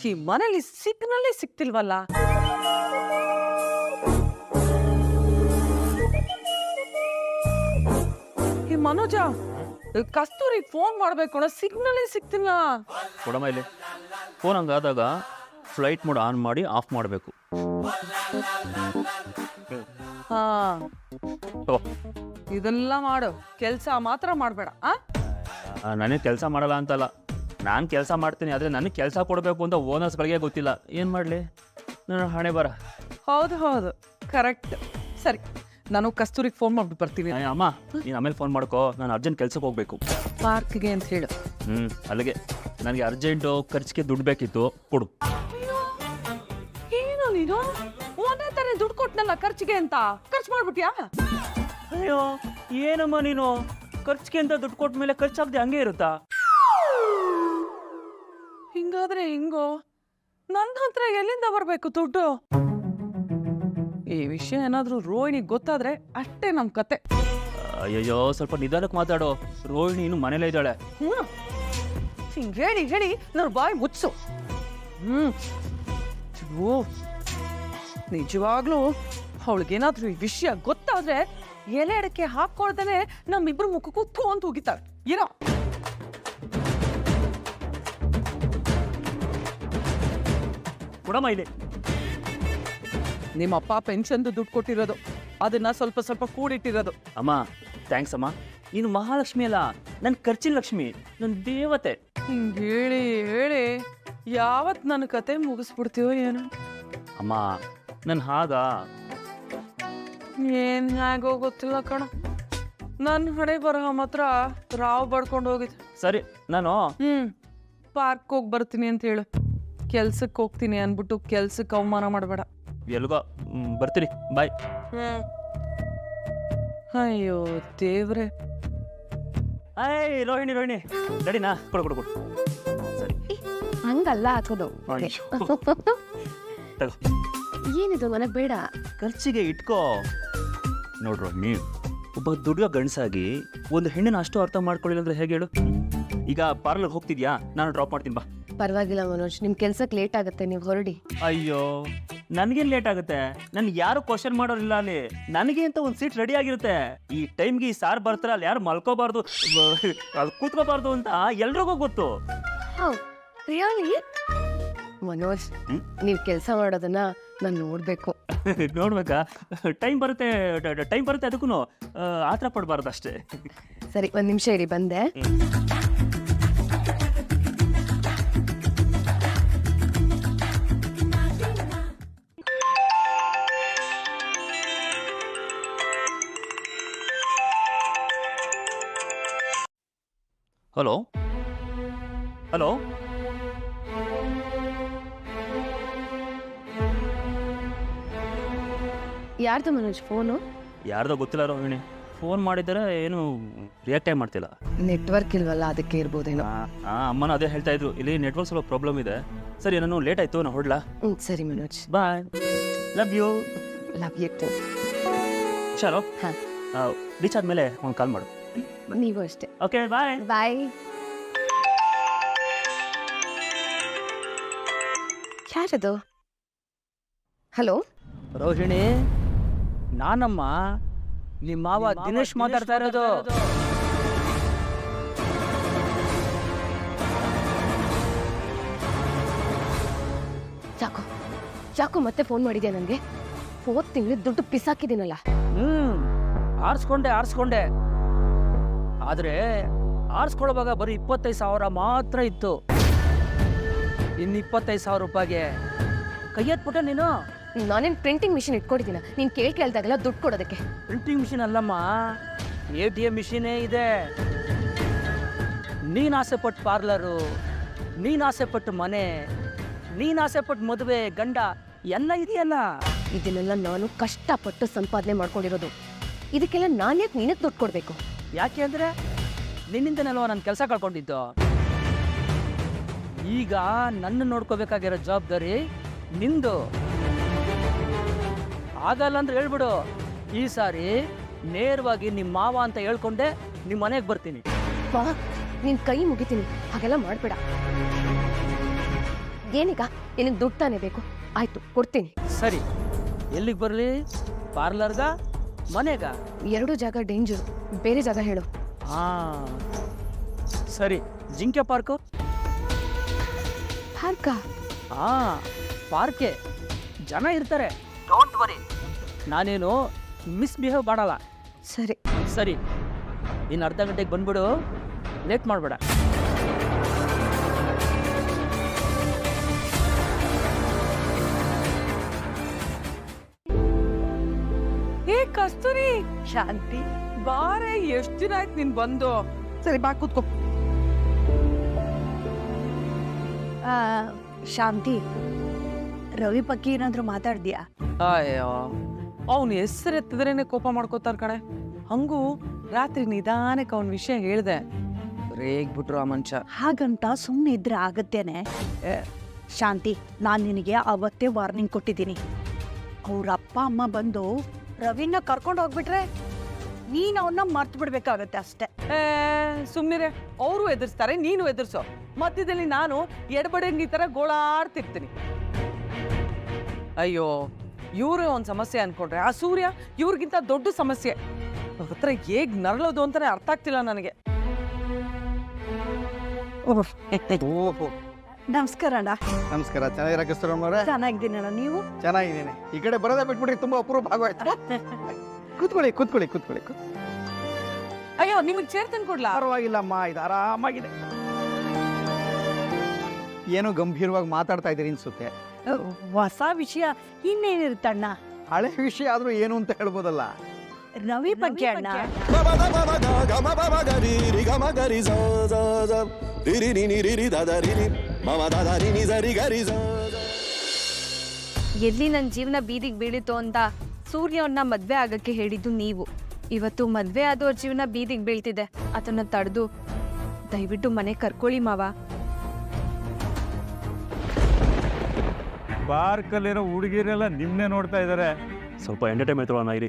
ಈ ಮನೇಲಿ ಸಿಗ್ನಲ್ಲೇ ಸಿಗ್ತಿಲ್ವಲ್ಲ. ಈ ಮನೋಜ, ಕಸ್ತೂರಿ ಫೋನ್ ಮಾಡ್ಬೇಕು ಅನ್ನೋ ಸಿಗ್ನಲ್ಲೇ ಸಿಗ್ತಿಲ್ಲ. ಕೊಡಮ್ಮ ಇಲ್ಲಿ. ಫೋನ್ ಹಂಗಾದಾಗ ಫ್ಲೈಟ್ ಮೋಡ್ ಆನ್ ಮಾಡಿ ಆಫ್ ಮಾಡಬೇಕು. ಹಾ, ಇದೆಲ್ಲ ಮಾಡು, ಕೆಲ್ಸ ಮಾತ್ರ ಮಾಡ್ಬೇಡ. ನನಗೆ ಕೆಲಸ ಮಾಡಲ್ಲ ಅಂತಲ್ಲ, ನಾನು ಕೆಲಸ ಮಾಡ್ತೀನಿ. ಆದರೆ ನನಗೆ ಕೆಲಸ ಕೊಡಬೇಕು ಅಂತ ಓನರ್ಸ್ಗಳಿಗೆ ಗೊತ್ತಿಲ್ಲ. ಏನು ಮಾಡಲಿ, ನನ್ನ ಹಣೆ ಬರ. ಹೌದು ಹೌದು, ಕರೆಕ್ಟ್. ಸರಿ, ನಾನು ಕಸ್ತೂರಿಗೆ ಫೋನ್ ಮಾಡ್ಬಿಟ್ಟು ಬರ್ತೀನಿ. ಅಮ್ಮ, ನೀನು ಆಮೇಲೆ ಫೋನ್ ಮಾಡ್ಕೋ, ನಾನು ಅರ್ಜೆಂಟ್ ಕೆಲ್ಸಕ್ಕೆ ಹೋಗ್ಬೇಕು. ಪಾರ್ಕ್ಗೆ ಅಂತ ಹೇಳು. ಅಲ್ಲಿಗೆ ನನಗೆ ಅರ್ಜೆಂಟು ಖರ್ಚಿಗೆ ದುಡ್ಡು ಬೇಕಿತ್ತು, ಕೊಡು. ಏನು ನೀನು ಒಂದೇ ತಾನೇ ದುಡ್ಡು ಕೊಟ್ಟನಲ್ಲ ಖರ್ಚಿಗೆ ಅಂತ, ಖರ್ಚು ಮಾಡ್ಬಿಟ್ಯಾ? ಅಯ್ಯೋ, ಏನಮ್ಮ ನೀನು ಖರ್ಚಿಗೆ ಅಂತ ದುಡ್ಡು ಕೊಟ್ಟ ಮೇಲೆ ಖರ್ಚಾಗದೆ ಹಂಗೆ ಇರುತ್ತಾ? ಹಿಂಗಾದ್ರೆ ಹೆಂಗೋ? ನನ್ನ ಹತ್ರ ಎಲ್ಲಿಂದ ಬರ್ಬೇಕು ದುಡ್ಡು? ಈ ವಿಷಯ ಏನಾದ್ರೂ ರೋಹಿಣಿಗೆ ಗೊತ್ತಾದ್ರೆ ಅಷ್ಟೇ ನಮ್ ಕತೆ. ಅಯ್ಯಯ್ಯೋ, ಸ್ವಲ್ಪ ನಿಧಾನಕ್ಕೆ ಮಾತಾಡೋ. ರೋಹಿಣಿ ಇನ್ನು ಮನೇಲೇ ಇದ್ದಾಳೆ. ಹಿಂಗ್ ಹೇಳಿ ಹೇಳಿ ನನ್ನ ಬಾಯಿ ಮುಚ್ಚು. ನಿಜವಾಗ್ಲೂ ಅವಳಿಗೇನಾದ್ರೂ ಈ ವಿಷಯ ಗೊತ್ತಾದ್ರೆ ಎಲೆ ಅಡಕೆ ಹಾಕೊಳ್ದೇನೆ ನಮ್ಮಿಬ್ರು ಮುಖಕ್ಕೂ ಥೂ ಅಂತ ಹೋಗಿತಾಳೆ. ಏನೋ ಕೊಡಮ್ಮ ಇಲ್ಲಿ. ನಿಮ್ಮಪ್ಪ ಪೆನ್ಷನ್ದು ದುಡ್ಡು ಕೊಟ್ಟಿರೋದು, ಅದನ್ನ ಸ್ವಲ್ಪ ಸ್ವಲ್ಪ ಕೂಡಿಟ್ಟಿರೋದು. ಅಮ್ಮ, ಥ್ಯಾಂಕ್ಸ್ ಅಮ್ಮ. ನೀನು ಮಹಾಲಕ್ಷ್ಮಿ ಅಲ್ಲ, ನನ್ನ ಖರ್ಚಿನ ಲಕ್ಷ್ಮಿ, ನನ್ನ ದೇವತೆ. ಹಿಂಗ್ ಹೇಳಿ ಹೇಳಿ ಯಾವತ್ ನನ್ನ ಕತೆ ಮುಗಿಸ್ಬಿಡ್ತೀವೋ ಏನು? ಅಮ್ಮ, ನನ್ನ ಹಾಗ ಏನ್ ಹೇಗೋ ಗೊತ್ತಿಲ್ಲ ಕಣ. ನನ್ನ ಹಣೆ ಬರಹ ಮಾತ್ರ ರಾವ್ ಬಡ್ಕೊಂಡು ಹೋಗಿದೆ. ಸರಿ, ನಾನು ಪಾರ್ಕ್ ಹೋಗಿ ಬರ್ತೀನಿ ಅಂತ ಹೇಳು. ಕೆಲ್ಸಕ್ಕೆ ಹೋಗ್ತೀನಿ ಅನ್ಬಿಟ್ಟು ಕೆಲ್ಸಕ್ಕೆ ಅವಮಾನ ಮಾಡಬೇಡ. ಎಲ್ಗೋ ಬರ್ತೀರಿ, ಬಾಯ್. ಅಯ್ಯೋ ದೇವ್ರೆ. ರೋಹಿಣಿ ರೋಹಿಣಿ ರೆಡಿನಾ? ಕೊಡು ಕೊಡು ಕೊಡು. ಸರಿ, ಹಂಗಲ್ಲ ಹಾಕೋದು. ತಗೋ. ಏನಿದು ನನಗೆ ಬೇಡ. ಖರ್ಚಿಗೆ ಇಟ್ಕೋ. ನೋಡ್ರು, ನೀವು ಒಬ್ಬ ದುಡ್ಡು ಗಂಡಸಾಗಿ ಒಂದು ಹೆಣ್ಣಿನ ಅಷ್ಟು ಅರ್ಥ ಮಾಡ್ಕೊಳ್ಳಿಲ್ಲ ಅಂದ್ರೆ ಹೇಗೆ ಹೇಳು? ಈಗ ಪಾರ್ಲರ್ ಹೋಗ್ತಿದ್ಯಾ? ನಾನು ಡ್ರಾಪ್ ಮಾಡ್ತೀನಿ, ಬಾ. ಪರವಾಗಿಲ್ಲ ಮನೋಜ್, ನಿಮ್ ಕೆಲ್ಸಕ್ಕೆ ಲೇಟ್ ಆಗುತ್ತೆ, ನೀವು ಹೊರಡಿ. ಅಯ್ಯೋ, ನನಗೇನು ಲೇಟ್ ಆಗುತ್ತೆ? ನನ್ಗೆ ಯಾರು ಕ್ವಶನ್ ಮಾಡೋರಿಲ್ಲ ಅಲ್ಲಿ. ನನಗೆ ಅಂತ ಒಂದು ಸೀಟ್ ರೆಡಿ ಆಗಿರುತ್ತೆ. ಈ ಟೈಮ್ಗೆ ಈ ಸಾರ್ ಬರ್ತಾರೆ, ಅಲ್ಲಿ ಯಾರು ಮಲ್ಕೋಬಾರ್ದು, ಅಲ್ಲಿ ಕೂತ್ಕೋಬಾರ್ದು ಅಂತ ಎಲ್ರಿಗೂ ಗೊತ್ತು. ಮನೋಜ್, ನೀವ್ ಕೆಲ್ಸ ಮಾಡೋದನ್ನ ನಾನು ನೋಡ್ಬೇಕು. ನೋಡ್ಬೇಕಾ? ಟೈಮ್ ಬರುತ್ತೆ ಅದಕ್ಕೂ ಆತರ ಪಡಬಾರ್ದು ಅಷ್ಟೇ. ಸರಿ, ಒಂದ್ ನಿಮಿಷ ಇರಿ, ಬಂದೆ. ಹಲೋ ಹಲೋ, ಯಾರ್ದು ಮನೋಜ್ ಫೋನು? ಯಾರ್ದೋ ಗೊತ್ತಿಲ್ಲ ರೋಹಿಣಿ. ಫೋನ್ ಮಾಡಿದರೆ ಏನು ರಿಯಾಕ್ಟೇ ಮಾಡ್ತಿಲ್ಲ. ನೆಟ್ವರ್ಕ್ ಇಲ್ವಲ್ಲ, ಅದಕ್ಕೆ ಇರ್ಬೋದೇನೋ. ಅಮ್ಮನ ಅದೇ ಹೇಳ್ತಾ ಇದ್ರು, ಇಲ್ಲಿ ನೆಟ್ವರ್ಕ್ ಸ್ವಲ್ಪ ಪ್ರಾಬ್ಲಮ್ ಇದೆ. ಸರಿ, ನಾನು ಲೇಟ್ ಆಯ್ತು, ನಾನು ಹೊಡ್ಲಾ? ಸರಿ Manoj, bye. Love you. Love you too. ಚಲೋ, ಹಾ, ರೀಚ್ ಆದ್ಮೇಲೆ ಒಂದು ಕಾಲ್ ಮಾಡು. ನೀವು ಅಷ್ಟೇ. Okay, bye. ಬಾಯ್. ಯಾರದು? ಹಲೋ ರೋಹಿಣಿ, ನಾನಮ್ಮ, ನಿಮ್ಮ ಮಾವ ದಿನೇಶ್ ಮಾತಾಡ್ತಾ ಇರೋದು. ಯಾಕೋ ಮತ್ತೆ ಫೋನ್ ಮಾಡಿದ್ಯಾ ನನಗೆ? 4 ತಿಂಗಳು ದುಡ್ಡು ಪಿಸಾಕಿದ್ದೀನಲ್ಲ. ಆರಿಸ್ಕೊಂಡೆ. ಆದ್ರೆ ಆರಿಸ್ಕೊಳ್ಳುವಾಗ ಬರೀ 25,000 ಮಾತ್ರ ಇತ್ತು. ಇನ್ನು 25,000 ರೂಪಾಯಿಗೆ ಕೈ ಎತ್ಬಿಟ್ಟೆ ನೀನು. ನಾನೇನು ಪ್ರಿಂಟಿಂಗ್ ಮಿಷಿನ್ ಇಟ್ಕೊಂಡಿದ್ದೀನ ನೀನು ಕೇಳ್ದಾಗೆಲ್ಲ ದುಡ್ಡು ಕೊಡೋದಕ್ಕೆ? ಪ್ರಿಂಟಿಂಗ್ ಮಿಷಿನ್ ಅಲ್ಲಮ್ಮ, ATM ಮಿಷಿನೇ ಇದೆ. ನೀನು ಆಸೆಪಟ್ಟು ಪಾರ್ಲರು, ನೀನು ಆಸೆಪಟ್ಟು ಮನೆ, ನೀನು ಆಸೆಪಟ್ಟು ಮದುವೆ, ಗಂಡ ಎಲ್ಲ ಇದೆಯಲ್ಲ. ಇದನ್ನೆಲ್ಲ ನಾನು ಕಷ್ಟಪಟ್ಟು ಸಂಪಾದನೆ ಮಾಡ್ಕೊಂಡಿರೋದು. ಇದಕ್ಕೆಲ್ಲ ನಾನು ಯಾಕೆ ನಿನಗೆ ದುಡ್ಡು ಕೊಡಬೇಕು? ಯಾಕೆ ಅಂದರೆ ನಿನ್ನಿಂದನಲ್ವ ನನ್ನ ಕೆಲಸ ಕಳ್ಕೊಂಡಿದ್ದು. ಈಗ ನನ್ನ ನೋಡ್ಕೋಬೇಕಾಗಿರೋ ಜವಾಬ್ದಾರಿ ನಿಂದು. ಆಗಲ್ಲ ಅಂದ್ರೆ ಹೇಳ್ಬಿಡು. ಈ ಸಾರಿ ನೇರವಾಗಿ ನಿಮ್ಮ ಮಾವ ಅಂತ ಹೇಳ್ಕೊಂಡೆ ನಿಮ್ಮ ಮನೆಗೆ ಬರ್ತೀನಿ. ಬಾ, ನಿನ್ ಕೈ ಮುಗಿತೀನಿ, ಹಾಗೆಲ್ಲ ಮಾಡ್ಬೇಡ. ಏನೀಗ ನಿನಗೆ ದುಡ್ಡು ತಾನೇ ಬೇಕು, ಆಯ್ತು ಕೊಡ್ತೀನಿ. ಸರಿ, ಎಲ್ಲಿಗೆ ಬರಲಿ? ಪಾರ್ಲರ್ಗ, ಮನೆಗ? ಎರಡು ಜಾಗ ಡೇಂಜರ್, ಬೇರೆ ಜಾಗ ಹೇಳು. ಹಾ ಸರಿ, ಜಿಂಕೆ ಪಾರ್ಕು? ಪಾರ್ಕ? ಹಾ ಪಾರ್ಕೆ, ಜನ ಇರ್ತಾರೆ, ಡೋಂಟ್ ವರಿ. ನಾನೇನು ಮಿಸ್ಬಿಹೇವ್ ಮಾಡಲ್ಲ. ಸರಿ. ಸರಿ, ಇನ್ನು ಅರ್ಧ ಗಂಟೆಗೆ ಬಂದ್ಬಿಡು, ಲೇಟ್ ಮಾಡಬೇಡ. ಏ ಕಸ್ತೂರಿ, ಶಾಂತಿ, ಬಾರೆ, ಎಷ್ಟ್ ದಿನ ಆಯ್ತು ನೀನ್ ಬಂದು. ಸರಿ ಬಾ ಕೂತ್ಕೋ. ಶಾಂತಿ, ರವಿ ಬಗ್ಗೆ ಏನಾದ್ರು ಮಾತಾಡ್ದ್ಯಾ? ಅಯ್ಯೋ, ಅವನು ಹೆಸರೆತ್ತಿದ್ರೇನೆ ಕೋಪ ಮಾಡ್ಕೋತಾರ ಕಣೆ. ಹಂಗೂ ರಾತ್ರಿ ನಿಧಾನಕ್ಕೆ ಅವನ ವಿಷಯ ಹೇಳ್ದೆ, ರೇಗ್ಬಿಟ್ರು ಆ ಮನುಷ್ಯ. ಹಾಗಂತ ಸುಮ್ಮನೆ ಇದ್ರೆ ಆಗತ್ತೇನೆ? ಶಾಂತಿ, ನಾನು ನಿನಗೆ ಅವತ್ತೇ ವಾರ್ನಿಂಗ್ ಕೊಟ್ಟಿದ್ದೀನಿ. ಅವ್ರ ಅಪ್ಪ ಅಮ್ಮ ಬಂದು ರವಿನ ಕರ್ಕೊಂಡು ಹೋಗ್ಬಿಟ್ರೆ ನೀನು ಅವನ್ನ ಮರ್ತು ಬಿಡ್ಬೇಕಾಗತ್ತೆ ಅಷ್ಟೇ. ಸುಮ್ನಿರೆ, ಅವರು ಎದುರಿಸ್ತಾರೆ, ನೀನು ಎದುರಿಸೋ. ಮಧ್ಯದಲ್ಲಿ ನಾನು ಎಡಬಡಂಗಿ ತರ ಗೋಳಾಡ್ತಿರ್ತೀನಿ. ಅಯ್ಯೋ, ಇವ್ರೇ ಒಂದ್ ಸಮಸ್ಯೆ ಅನ್ಕೊಂಡ್ರೆ ಆ ಸೂರ್ಯ ಇವ್ರಿಗಿಂತ ದೊಡ್ಡ ಸಮಸ್ಯೆ. ಅವ್ರ ಹತ್ರ ಹೇಗ್ ನರಳೋದು ಅಂತಾನೆ ಅರ್ಥ ಆಗ್ತಿಲ್ಲ ನನಗೆ. ನಮಸ್ಕಾರ ಅಣ್ಣ. ನಮಸ್ಕಾರ. ಚೆನ್ನಾಗಿರ ಕಸ್ತೂರಮ್ಮವ್ರೆ? ಚೆನ್ನಾಗಿದ್ದೀನಣ್ಣ, ನೀವು? ಚೆನ್ನಾಗಿದ್ದೀನಿ. ಈ ಕಡೆ ಬರೋದೇ ಬಿಟ್ಬಿಟ್ರಿ, ತುಂಬಾ ಅಪರೂಪ ಆಗೋಯ್ತು. ಕೂತ್ಕೊಳ್ಳಿ ಕೂತ್ಕೊಳ್ಳಿ ಕೂತ್ಕೊಳ್ಳಿ. ಅಯ್ಯೋ, ನಿಮಗ್ ಚೇರ್ ತಂದ್ಕೊಡ್ಲಾ? ಪರವಾಗಿಲ್ಲಮ್ಮ, ಇದು ಆರಾಮಾಗಿದೆ. ಏನೋ ಗಂಭೀರವಾಗಿ ಮಾತಾಡ್ತಾ ಇದ್ದೀರಿ ಅನ್ಸುತ್ತೆ. ಹೊಸ ವಿಷಯ ಇನ್ನೇನಿರುತ್ತಣ್ಣ? ಹಳೆ ವಿಷಯ ಆದ್ರೂ ಏನು ಅಂತ ಹೇಳ್ಬೋದಲ್ಲ. ರವಿ ಬಗ್ಗೆ ಅಣ್ಣ. ಎಲ್ಲಿ ನನ್ನ ಜೀವನ ಬೀದಿಗೆ ಬೀಳಿತು ಅಂತ ಸೂರ್ಯವನ್ನ ಮದ್ವೆ ಆಗಕ್ಕೆ ಹೇಳಿದ್ದು ನೀವು. ಇವತ್ತು ಮದ್ವೆ ಆದವ್ರ ಜೀವನ ಬೀದಿಗೆ ಬೀಳ್ತಿದೆ. ಅದನ್ನ ತಡೆದು ದಯವಿಟ್ಟು ಮನೆ ಕರ್ಕೊಳ್ಳಿ ಮಾವ. ಪಾರ್ಕಲ್ಲಿರೋ ಹುಡುಗಿರೆಲ್ಲ ನಿಮ್ನೆ ನೋಡ್ತಾ ಇದ್ದಾರೆ. ಸ್ವಲ್ಪ ಎಂಟರ್ಟೈನ್ಮೆಂಟ್ ತಗೊಳ್ಳೋಣ ಇರಿ.